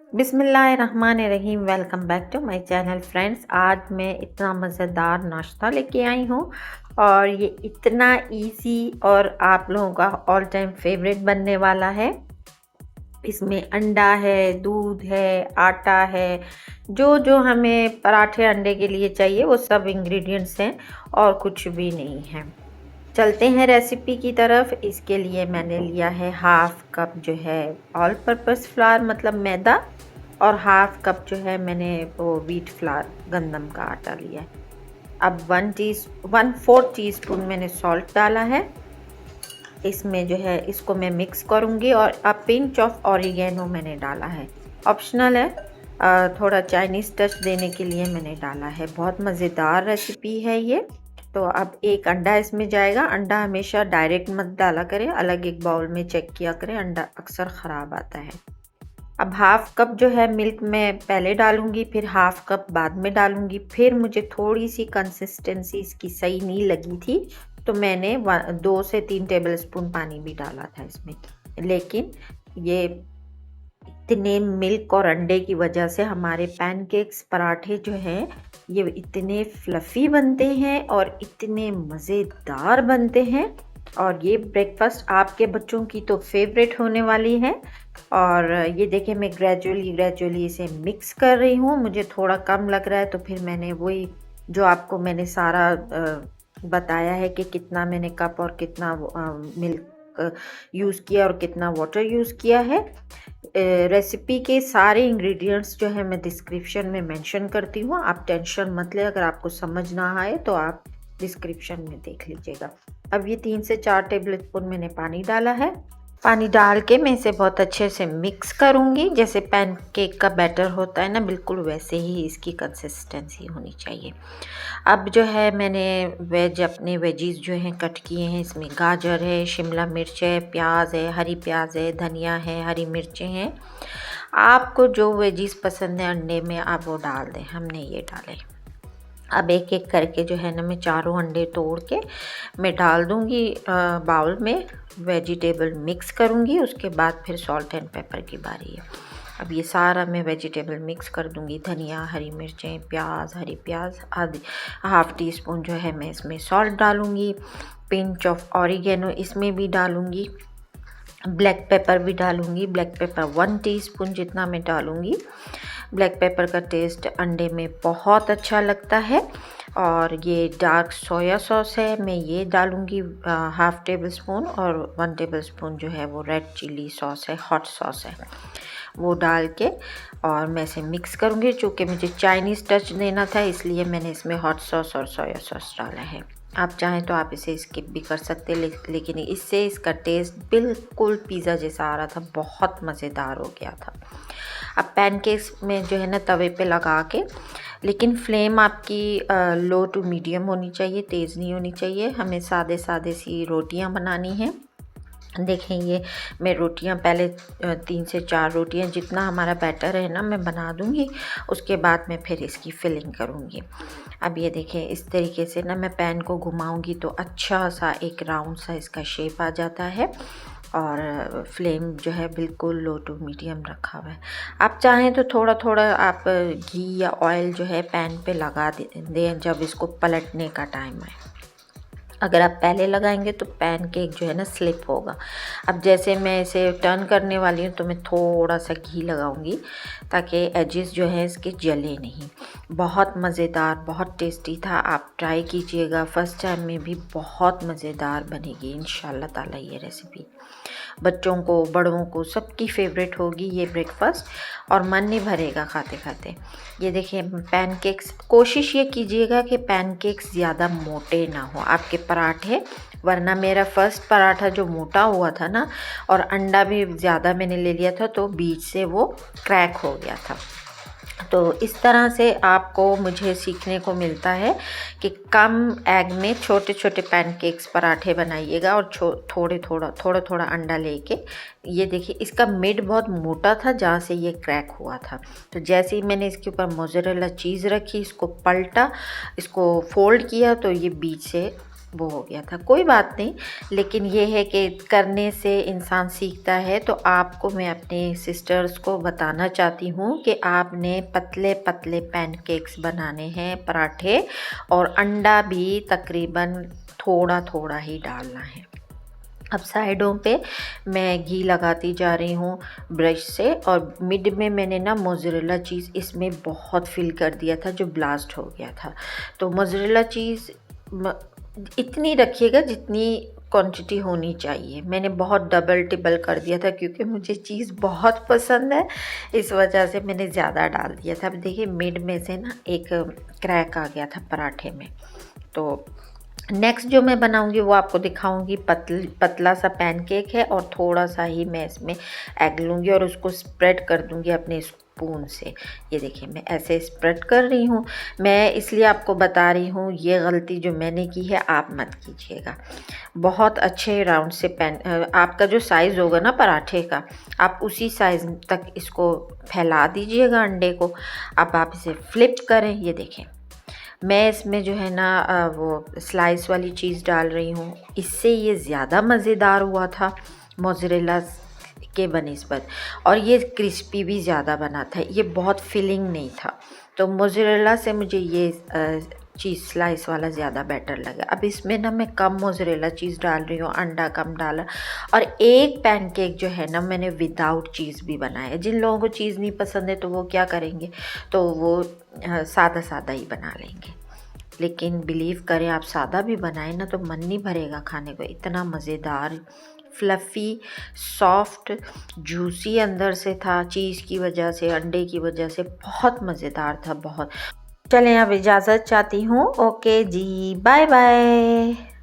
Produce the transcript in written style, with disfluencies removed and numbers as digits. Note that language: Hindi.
बिस्मिल्लाहिर्रहमानिर्रहीम। Welcome back to my channel friends. आज मैं इतना मज़ेदार नाश्ता लेके आई हूँ और ये इतना इजी और आप लोगों का ऑल टाइम फेवरेट बनने वाला है। इसमें अंडा है, दूध है, आटा है, जो जो हमें पराठे अंडे के लिए चाहिए वो सब इंग्रेडिएंट्स हैं और कुछ भी नहीं है। चलते हैं रेसिपी की तरफ। इसके लिए मैंने लिया है हाफ कप जो है ऑल पर्पस फ्लावर मतलब मैदा, और हाफ कप जो है मैंने वो व्हीट फ्लावर गंदम का आटा लिया है। अब 1/4 टीस्पून मैंने सॉल्ट डाला है। इसमें जो है इसको मैं मिक्स करूँगी और अ पिंच ऑफ ऑरिगेनो मैंने डाला है, ऑप्शनल है। थोड़ा चाइनीज़ टच देने के लिए मैंने डाला है। बहुत मज़ेदार रेसिपी है ये। तो अब एक अंडा इसमें जाएगा। अंडा हमेशा डायरेक्ट मत डाला करें, अलग एक बाउल में चेक किया करें, अंडा अक्सर ख़राब आता है। अब हाफ कप जो है मिल्क मैं पहले डालूंगी, फिर हाफ कप बाद में डालूंगी। फिर मुझे थोड़ी सी कंसिस्टेंसी इसकी सही नहीं लगी थी तो मैंने 2 से 3 टेबल स्पून पानी भी डाला था इसमें। लेकिन ये इतने मिल्क और अंडे की वजह से हमारे पैनकेक्स पराठे जो हैं ये इतने फ्लफ़ी बनते हैं और इतने मज़ेदार बनते हैं। और ये ब्रेकफास्ट आपके बच्चों की तो फेवरेट होने वाली है। और ये देखिए मैं ग्रेजुअली इसे मिक्स कर रही हूँ। मुझे थोड़ा कम लग रहा है तो फिर मैंने वही जो आपको मैंने सारा बताया है कि कितना मैंने कप और कितना मिल्क यूज़ किया और कितना वाटर यूज़ किया है। रेसिपी के सारे इंग्रेडिएंट्स जो है मैं डिस्क्रिप्शन में मेंशन करती हूँ, आप टेंशन मत लें। अगर आपको समझ ना आए तो आप डिस्क्रिप्शन में देख लीजिएगा। अब ये 3 से 4 टेबल स्पून मैंने पानी डाला है। पानी डाल के मैं इसे बहुत अच्छे से मिक्स करूँगी। जैसे पैनकेक का बैटर होता है ना, बिल्कुल वैसे ही इसकी कंसिस्टेंसी होनी चाहिए। अब जो है मैंने अपने वेजीज जो हैं कट किए हैं। इसमें गाजर है, शिमला मिर्च है, प्याज है, हरी प्याज है, धनिया है, हरी मिर्चें हैं। आपको जो वेजीज पसंद है अंडे में आप वो डाल दें, हमने ये डाले। अब एक एक करके जो है ना मैं चारों अंडे तोड़ के मैं डाल दूँगी बाउल में। वेजिटेबल मिक्स करूँगी, उसके बाद फिर सॉल्ट एंड पेपर की बारी है। अब ये सारा मैं वेजिटेबल मिक्स कर दूँगी। धनिया, हरी मिर्चें, प्याज, हरी प्याज, आधी हाफ़ टी स्पून जो है मैं इसमें सॉल्ट डालूँगी। पिंच ऑफ ऑरिगेनो इसमें भी डालूँगी। ब्लैक पेपर भी डालूँगी। ब्लैक पेपर 1 टीस्पून जितना मैं डालूँगी। ब्लैक पेपर का टेस्ट अंडे में बहुत अच्छा लगता है। और ये डार्क सोया सॉस है, मैं ये डालूँगी हाफ़ टेबल स्पून, और 1 टेबल स्पून जो है वो रेड चिली सॉस है, हॉट सॉस है, वो डाल के और मैं इसे मिक्स करूँगी। चूँकि मुझे चाइनीज़ टच देना था इसलिए मैंने इसमें हॉट सॉस और सोया सॉस डाला है। आप चाहें तो आप इसे स्किप भी कर सकते हैं, लेकिन इससे इसका टेस्ट बिल्कुल पिज़्ज़ा जैसा आ रहा था, बहुत मज़ेदार हो गया था। अब पैनकेक्स में जो है ना तवे पे लगा के, लेकिन फ्लेम आपकी लो टू मीडियम होनी चाहिए, तेज़ नहीं होनी चाहिए। हमें सादे सादे सी रोटियां बनानी हैं। देखें ये मैं रोटियां पहले 3 से 4 रोटियां जितना हमारा बैटर है ना मैं बना दूंगी। उसके बाद मैं फिर इसकी फिलिंग करूंगी। अब ये देखें इस तरीके से ना मैं पैन को घुमाऊंगी तो अच्छा सा एक राउंड सा इसका शेप आ जाता है। और फ्लेम जो है बिल्कुल लो टू मीडियम रखा हुआ है। आप चाहें तो थोड़ा थोड़ा आप घी या ऑयल जो है पैन पे लगा दें जब इसको पलटने का टाइम आए। अगर आप पहले लगाएंगे तो पैनकेक जो है ना स्लिप होगा। अब जैसे मैं इसे टर्न करने वाली हूँ तो मैं थोड़ा सा घी लगाऊंगी ताकि एजेस जो है इसके जले नहीं। बहुत मज़ेदार, बहुत टेस्टी था। आप ट्राई कीजिएगा, फ़र्स्ट टाइम में भी बहुत मज़ेदार बनेगी इंशाल्लाह ताला ये रेसिपी। बच्चों को, बड़ों को, सबकी फेवरेट होगी ये ब्रेकफास्ट और मन नहीं भरेगा खाते खाते। ये देखिए पैनकेक्स, कोशिश ये कीजिएगा कि पैनकेक्स ज़्यादा मोटे ना हो आपके पराठे, वरना मेरा फर्स्ट पराठा जो मोटा हुआ था ना और अंडा भी ज़्यादा मैंने ले लिया था तो बीच से वो क्रैक हो गया था। तो इस तरह से आपको मुझे सीखने को मिलता है कि कम एग में छोटे छोटे पैनकेक्स पराठे बनाइएगा और थोड़ा थोड़ा अंडा लेके। ये देखिए इसका मिड बहुत मोटा था जहाँ से ये क्रैक हुआ था। तो जैसे ही मैंने इसके ऊपर मोज़रेला चीज़ रखी, इसको पलटा, इसको फोल्ड किया तो ये बीच से वो हो गया था। कोई बात नहीं, लेकिन ये है कि करने से इंसान सीखता है। तो आपको मैं अपने सिस्टर्स को बताना चाहती हूँ कि आपने पतले पतले पैनकेक्स बनाने हैं, पराठे, और अंडा भी तकरीबन थोड़ा थोड़ा ही डालना है। अब साइडों पे मैं घी लगाती जा रही हूँ ब्रश से, और मिड में मैंने ना मोज़रेला चीज़ इसमें बहुत फिल कर दिया था जो ब्लास्ट हो गया था। तो मोज़रेला चीज़ इतनी रखिएगा जितनी क्वांटिटी होनी चाहिए। मैंने बहुत डबल टिबल कर दिया था क्योंकि मुझे चीज़ बहुत पसंद है, इस वजह से मैंने ज़्यादा डाल दिया था। अब देखिए मिड में से ना एक क्रैक आ गया था पराठे में। तो नेक्स्ट जो मैं बनाऊंगी वो आपको दिखाऊंगी। पतला सा पैनकेक है और थोड़ा सा ही मैं इसमें एग लूँगी और उसको स्प्रेड कर दूंगी अपने स्पून से। ये देखिए मैं ऐसे स्प्रेड कर रही हूँ। मैं इसलिए आपको बता रही हूँ, ये गलती जो मैंने की है आप मत कीजिएगा। बहुत अच्छे राउंड से आपका जो साइज़ होगा ना पराठे का, आप उसी साइज़ तक इसको फैला दीजिएगा अंडे को। अब आप इसे फ्लिप करें। ये देखें मैं इसमें जो है ना वो स्लाइस वाली चीज़ डाल रही हूँ, इससे ये ज़्यादा मज़ेदार हुआ था मोज़रेला के बनिस्बत, और ये क्रिस्पी भी ज़्यादा बना था, ये बहुत फिलिंग नहीं था। तो मोज़रेला से मुझे ये चीज़ स्लाइस वाला ज़्यादा बेटर लगा। अब इसमें ना मैं कम मोज़रेला चीज़ डाल रही हूँ, अंडा कम डाला, और एक पैनकेक जो है ना मैंने विदाउट चीज़ भी बनाया। जिन लोगों को चीज़ नहीं पसंद है तो वो क्या करेंगे, तो वो सादा सादा ही बना लेंगे। लेकिन बिलीव करें आप सादा भी बनाएं ना तो मन नहीं भरेगा खाने को। इतना मज़ेदार, फ्लफ़ी, सॉफ्ट, जूसी अंदर से था, चीज़ की वजह से, अंडे की वजह से बहुत मज़ेदार था, बहुत। चलें अब इजाज़त चाहती हूँ। ओके जी, बाय बाय।